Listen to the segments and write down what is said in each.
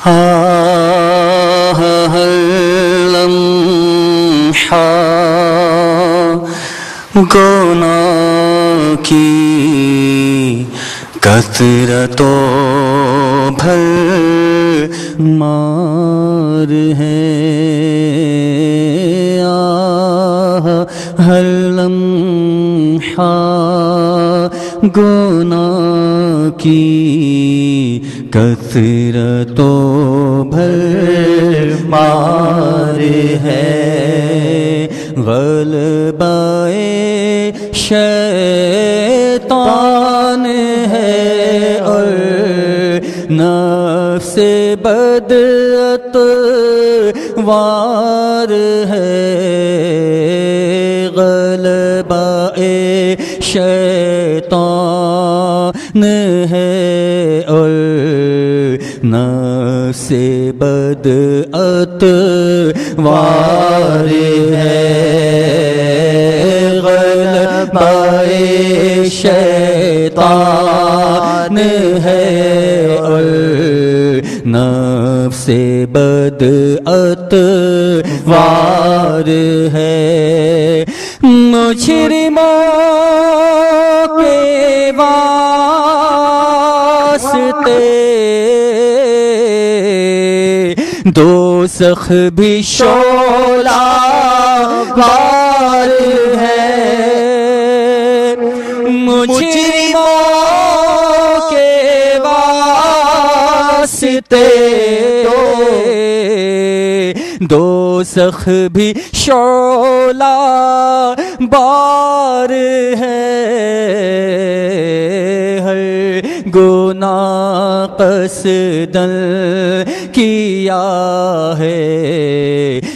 ہر لمحہ گناہ کی کثرت و بھرمار ہے، ہر لمحہ گناہ کی کثرت و بھرمار ہے، غلبہ شیطان ہے اور نفس بدعتوار ہے، غلبہ شیطان ہے اور نفس بدعتوار ہے، غلبہ شیطان ہے اور نفس بدعتوار ہے، مجرموں کے واسطے دوزخ بھی شعلہ وار ہے، مجرموں کے واسطے دوزخ بھی شعلہ بار ہے، ہر گناہ قصداً کیا ہے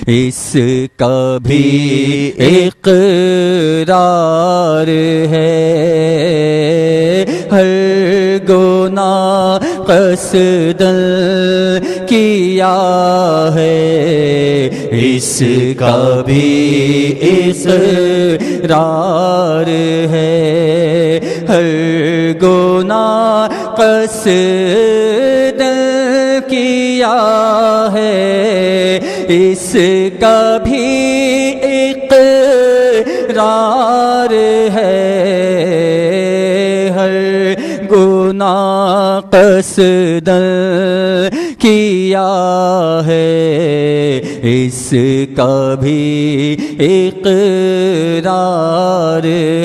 اس کا بھی اقرار ہے، ہر گناہ قصداً کیا ہے اس کا بھی اقرار ہے، ہر گناہ قصداً کیا ہے اس کا بھی اقرار ہے، ہر گناہ قصداً کیا ہے اس کا بھی اقرار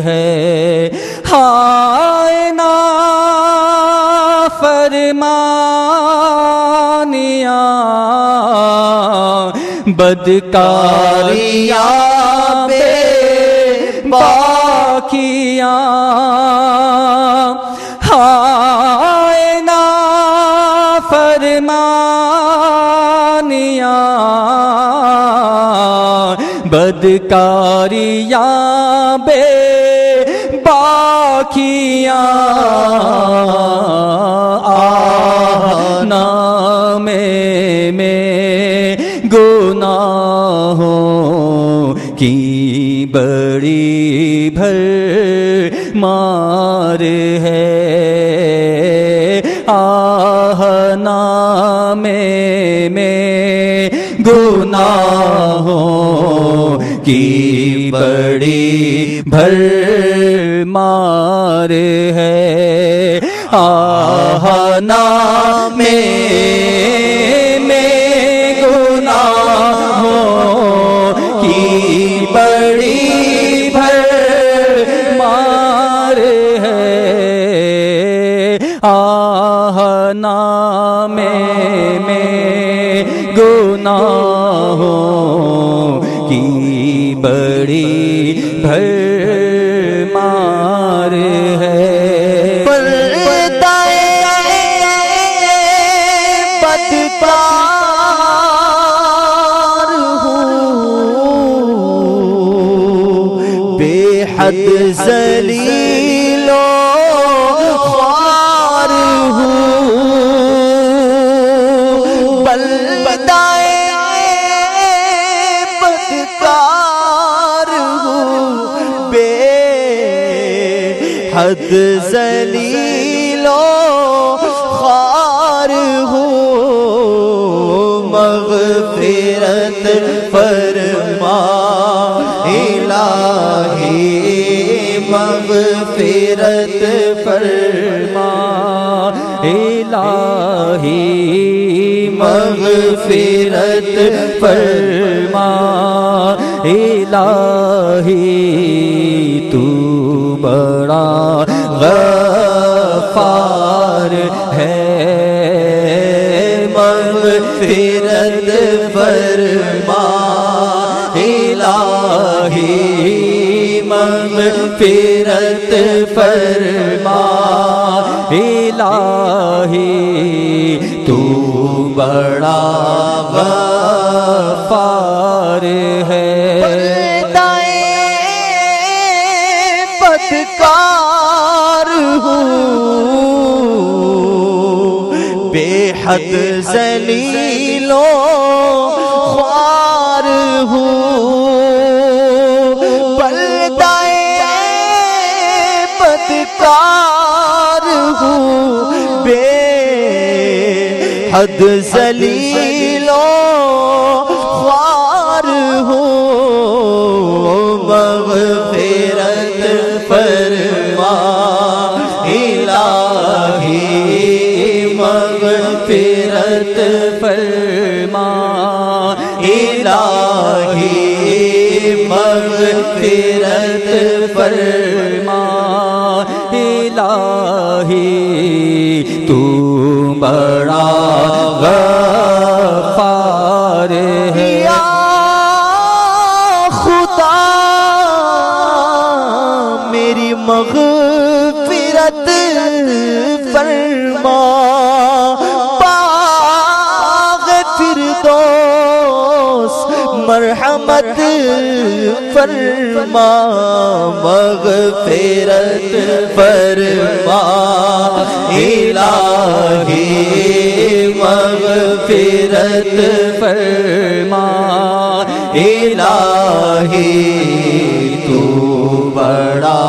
ہے، ہائے نافرمانیاں بدکاریاں بے باکیاں، ہائے نافرمانیاں بدکاریاں بے باکیاں، نام میں گناہوں کی بڑی بھرمار ہے، نام میں گناہوں کی بڑی بھرمار ہے، نام میں گناہوں کی بڑی بھرمار ہے، نام میں گناہوں کی بڑی بھرمار ہے، حد ذلیل و خوار ہوں، بلبدائے بدکار ہوں، بے حد ذلیل و خوار ہوں، مغفرت فرما الہی مغفرت فرما الہی مغفرت فرما الہی تو بڑا غفار ہے مغفرت فرما الہی مغفرت فرما الہی تو بڑا غفار ہے بدکار ہوں بے حد ذلیل و خوار ہوں بلدہ بدکار ہوں بے حد ذلیل و خوار ہوں مغفرت فرما الہی مغفرت فرما الہی مغفرت فرما الہی تو بڑا غفار ہے یا خدا میری مغفرت فرما باغ فردوس مرحمت فرما مغفرت فرما الہی مغفرت فرما الہی تو بڑا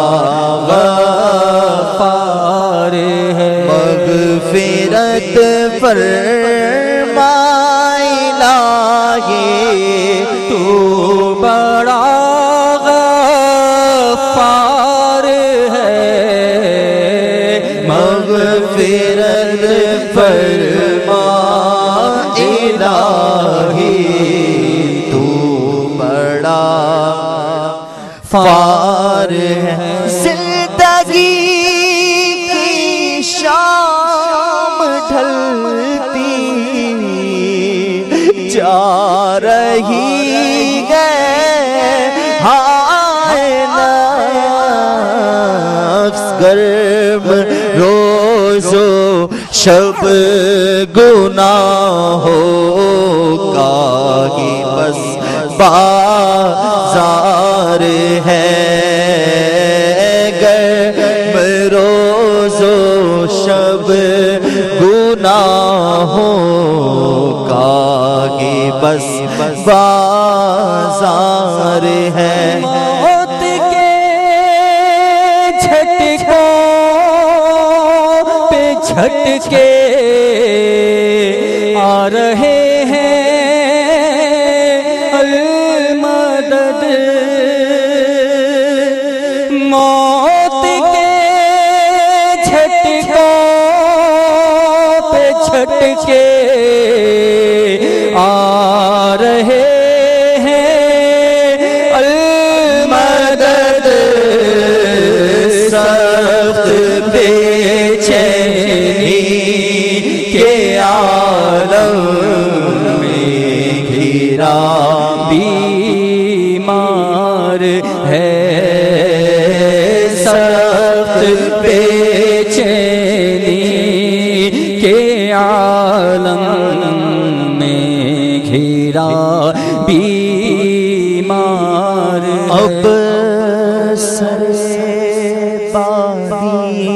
غفار ہے مغفرت فرما الہی تو بڑا غفار ہے مغفرت فرما الہی تو بڑا غفار ہے زندگی کی شام ڈھلتی جا رہی ہے ہائے نفس گرم روز و شب گناہوں کا ہی بس بازار ہے گرم روز و شب گناہوں کا ہی بس بازار ہے موت کے جھٹکوں پہ جھٹکے آ رہے ہیں المدد موت کے جھٹکوں پہ جھٹکے آ رہے ہیں المدد سخت بے چینی کے عالم میں گھرا بیمار ہے سخت بے چینی کے عالم میں گھرا بیمار اب سر پاوی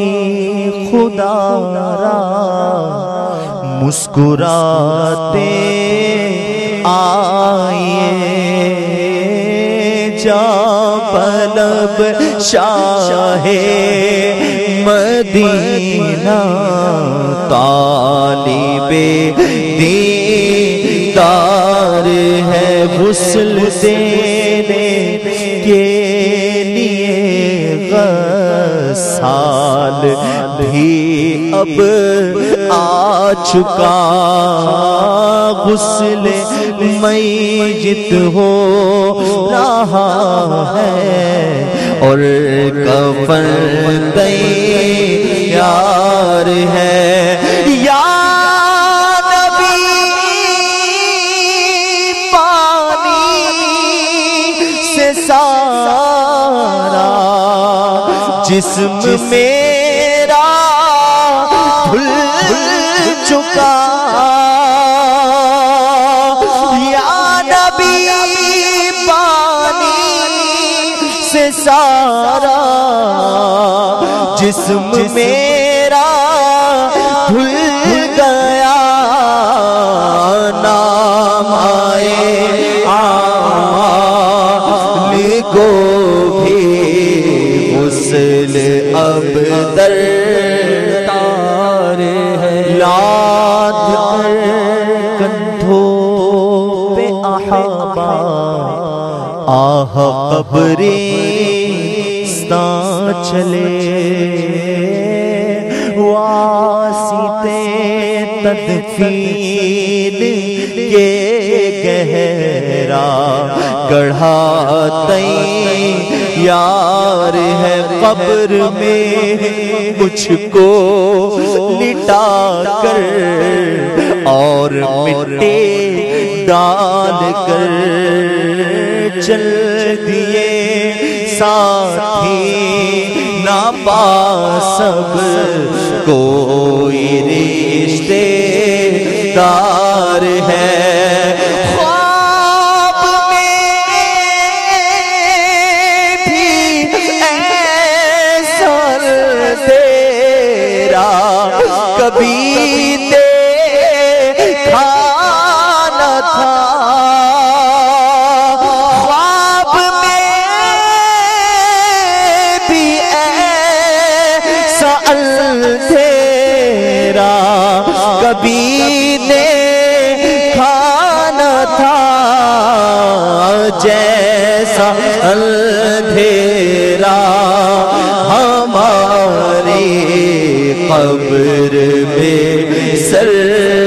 خدا را مسکراتے آئیے جاں پلب شاہ مدینہ طالب دیدار ہے غسل دینے کے لیے غسال بھی اب آ چکا، غسل میت ہو رہا ہے اور کفن تیار ہے۔ یا نبی پانی سے سارا جسم میرا دھل چکا، یا نبی پانی سے سارا جسم میرا دھل گیا، نام آئے آل کو بھی غسل اب درکار ہے۔ لاد کر کندھوں پہ احبا آہ قبرستاں چلے، واسطے تدفین کے گہرا گڑھا تیار ہے، قبر میں مجھ کو لٹا کر اور مٹی ڈال کر چل دیے ساتھی، نہ پا سب کوئی رشتے دار ہے۔ خواب میں بھی ایسا تیرا کبھی دیکھا نہ تھا، خواب میں بھی ایسا تیرا کبھی دیکھا نہ تھا، جیسا اندھیرا ہماری قبر میں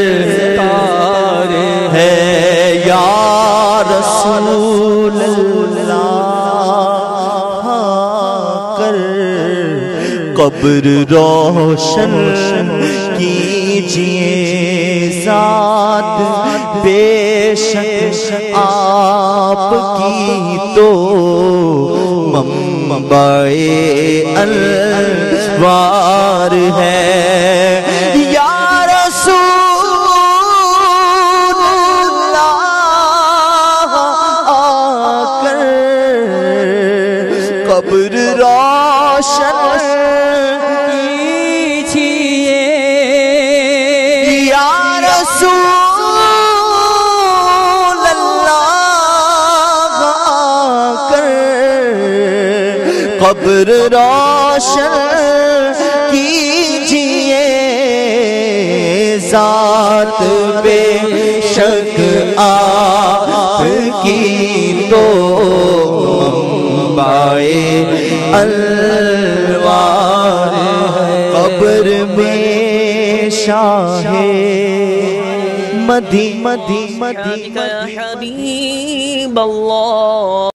سرکار ہے۔ یا رسول اللہ کر قبر روشن کیجئے، ذات بے شک آپ کی تو منبع انوار ہے۔ یا رسول اللہ کر قبر روشن کیجئے، یا رسول اللہ کر قبر روشن کیجئے، ذات بے شک آپ کی تو منبع انوار ہے، قبر میں شاہ مدینہ حبیب اللہ